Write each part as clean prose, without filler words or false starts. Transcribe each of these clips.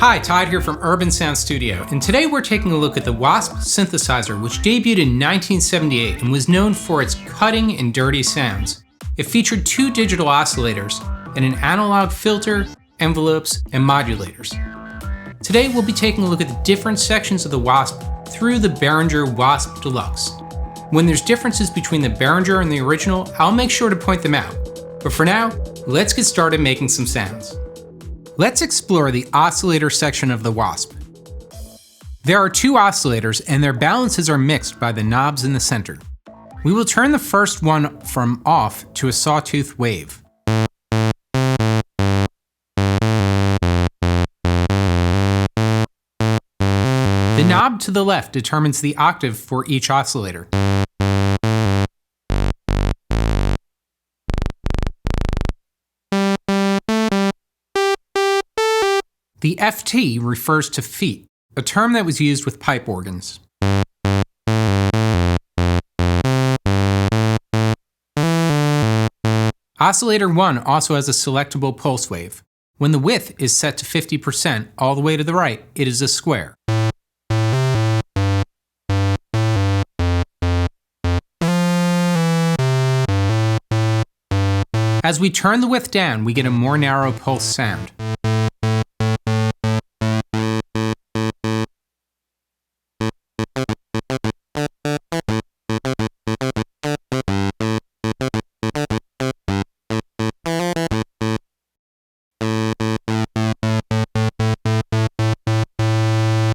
Hi, Todd here from Urban Sound Studio, and today we're taking a look at the WASP Synthesizer, which debuted in 1978 and was known for its cutting and dirty sounds. It featured 2 digital oscillators and an analog filter, envelopes, and modulators. Today we'll be taking a look at the different sections of the WASP through the Behringer WASP Deluxe. When there's differences between the Behringer and the original, I'll make sure to point them out. But for now, let's get started making some sounds. Let's explore the oscillator section of the WASP. There are 2 oscillators and their balances are mixed by the knobs in the center. We will turn the first one from off to a sawtooth wave. The knob to the left determines the octave for each oscillator. The FT refers to feet, a term that was used with pipe organs. Oscillator 1 also has a selectable pulse wave. When the width is set to 50% all the way to the right, it is a square. As we turn the width down, we get a more narrow pulse sound.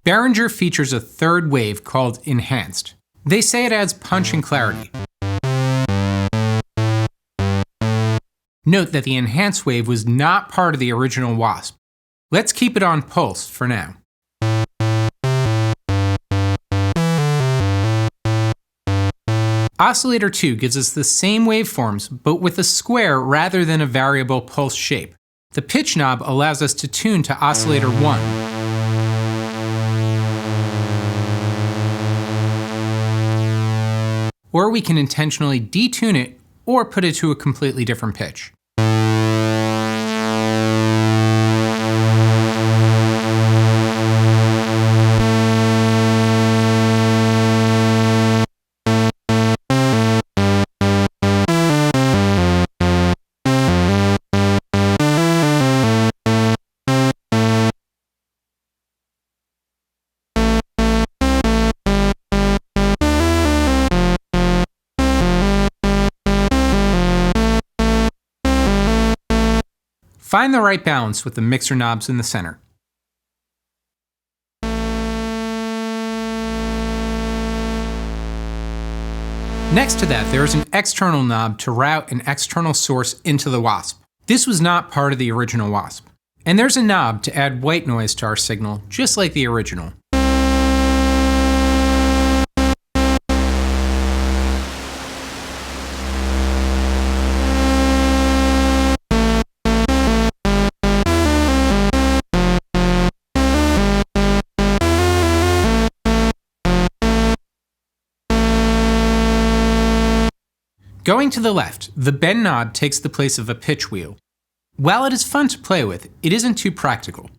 Behringer features a third wave called enhanced. They say it adds punch and clarity. Note that the enhanced wave was not part of the original WASP. Let's keep it on pulse for now. Oscillator 2 gives us the same waveforms, but with a square rather than a variable pulse shape. The pitch knob allows us to tune to oscillator 1. Or we can intentionally detune it or put it to a completely different pitch. Find the right balance with the mixer knobs in the center. Next to that, there is an external knob to route an external source into the WASP. This was not part of the original WASP. And there's a knob to add white noise to our signal, just like the original. Going to the left, the bend knob takes the place of a pitch wheel. While it is fun to play with, it isn't too practical.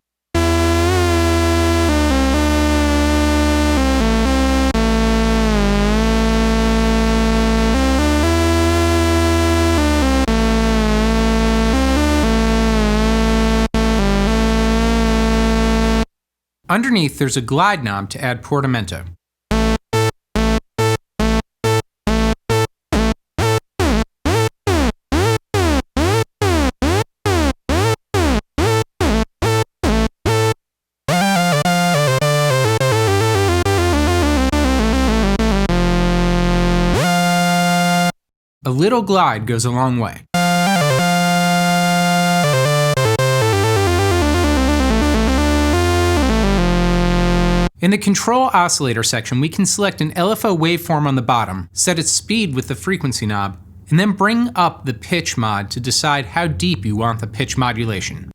Underneath, there's a glide knob to add portamento. A little glide goes a long way. In the Control Oscillator section, we can select an LFO waveform on the bottom, set its speed with the frequency knob, and then bring up the pitch mod to decide how deep you want the pitch modulation.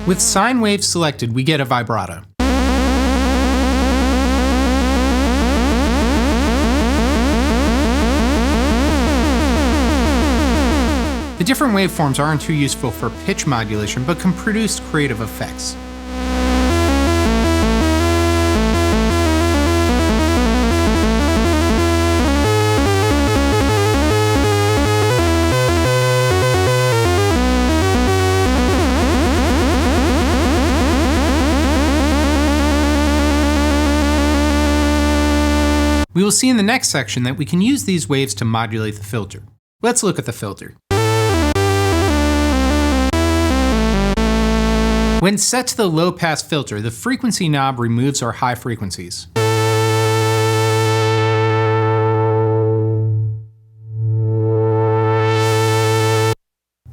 With sine wave selected, we get a vibrato. The different waveforms aren't too useful for pitch modulation, but can produce creative effects. We will see in the next section that we can use these waves to modulate the filter. Let's look at the filter. When set to the low-pass filter, the frequency knob removes our high frequencies.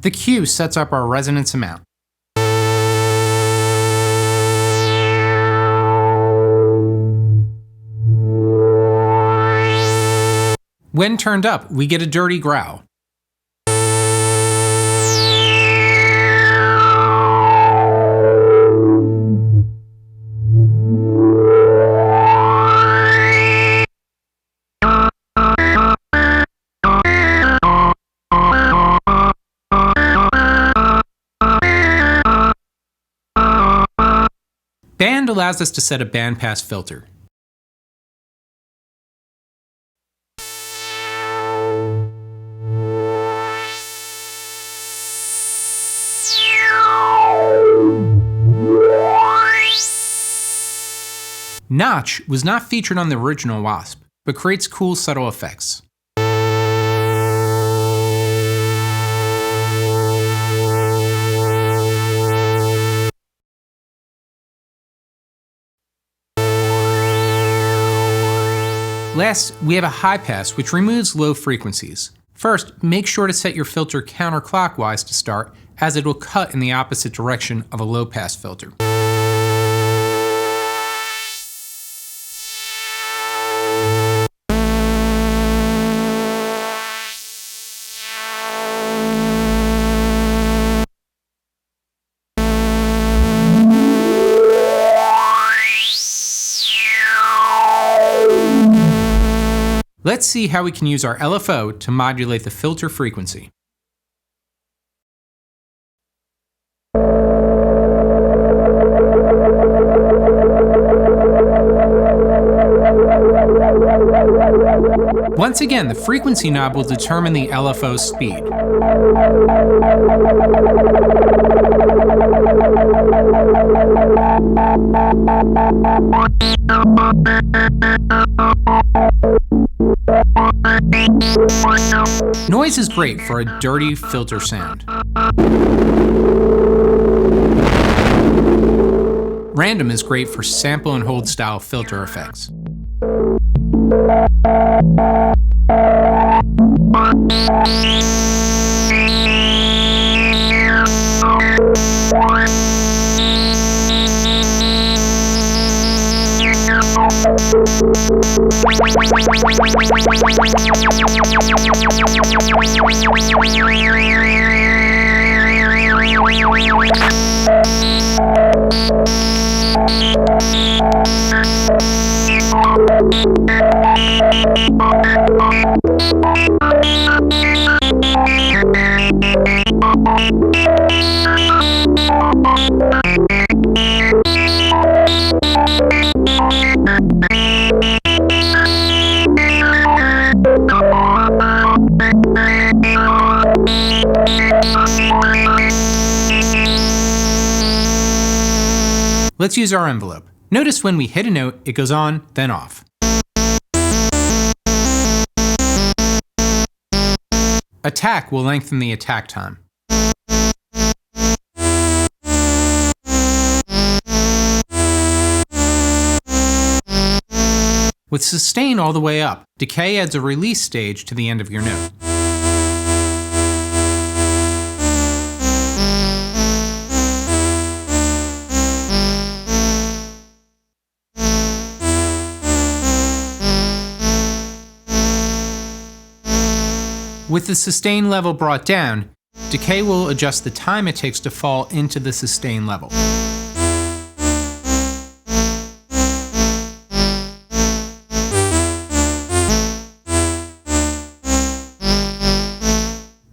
The Q sets up our resonance amount. When turned up, we get a dirty growl. Band allows us to set a bandpass filter. Notch was not featured on the original WASP, but creates cool, subtle effects. Last, we have a high pass, which removes low frequencies. First, make sure to set your filter counterclockwise to start, as it will cut in the opposite direction of a low pass filter. Let's see how we can use our LFO to modulate the filter frequency. Once again, the frequency knob will determine the LFO speed. Noise is great for a dirty filter sound. Random is great for sample and hold style filter effects. Let's use our envelope. Notice when we hit a note, it goes on, then off. Attack will lengthen the attack time. With sustain all the way up, decay adds a release stage to the end of your note. With the sustain level brought down, Decay will adjust the time it takes to fall into the sustain level.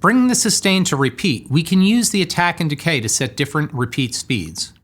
Bringing the sustain to repeat, we can use the attack and decay to set different repeat speeds.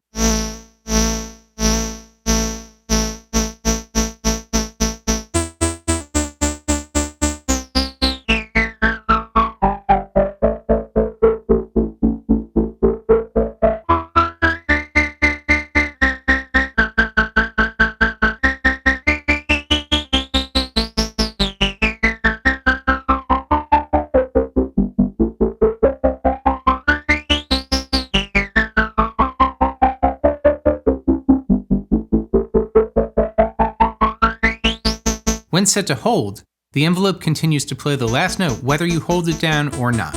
When set to hold, the envelope continues to play the last note whether you hold it down or not.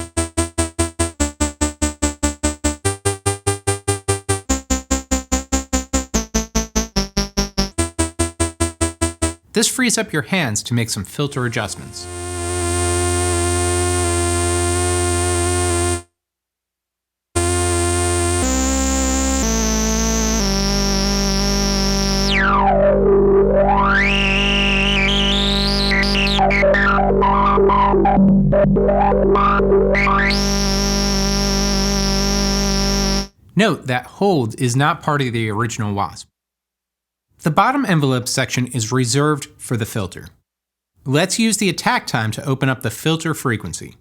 This frees up your hands to make some filter adjustments. Note that hold is not part of the original WASP. The bottom envelope section is reserved for the filter. Let's use the attack time to open up the filter frequency.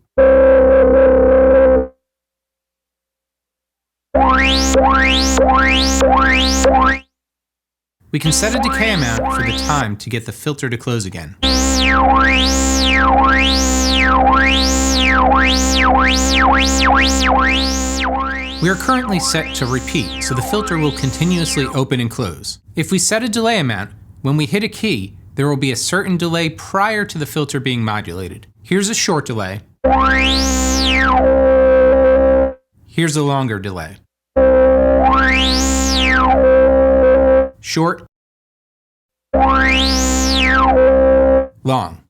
We can set a decay amount for the time to get the filter to close again. We are currently set to repeat, so the filter will continuously open and close. If we set a delay amount, when we hit a key, there will be a certain delay prior to the filter being modulated. Here's a short delay. Here's a longer delay. Short. Long.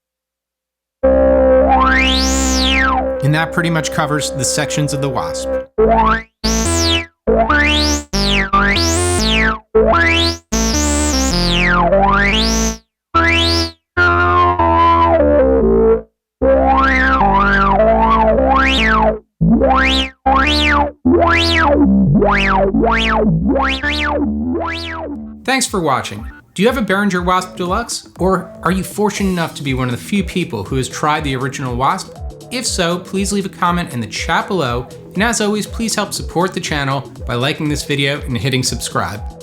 And that pretty much covers the sections of the WASP. Thanks for watching. Do you have a Behringer WASP Deluxe? Or are you fortunate enough to be one of the few people who has tried the original WASP? If so, please leave a comment in the chat below, and as always, please help support the channel by liking this video and hitting subscribe.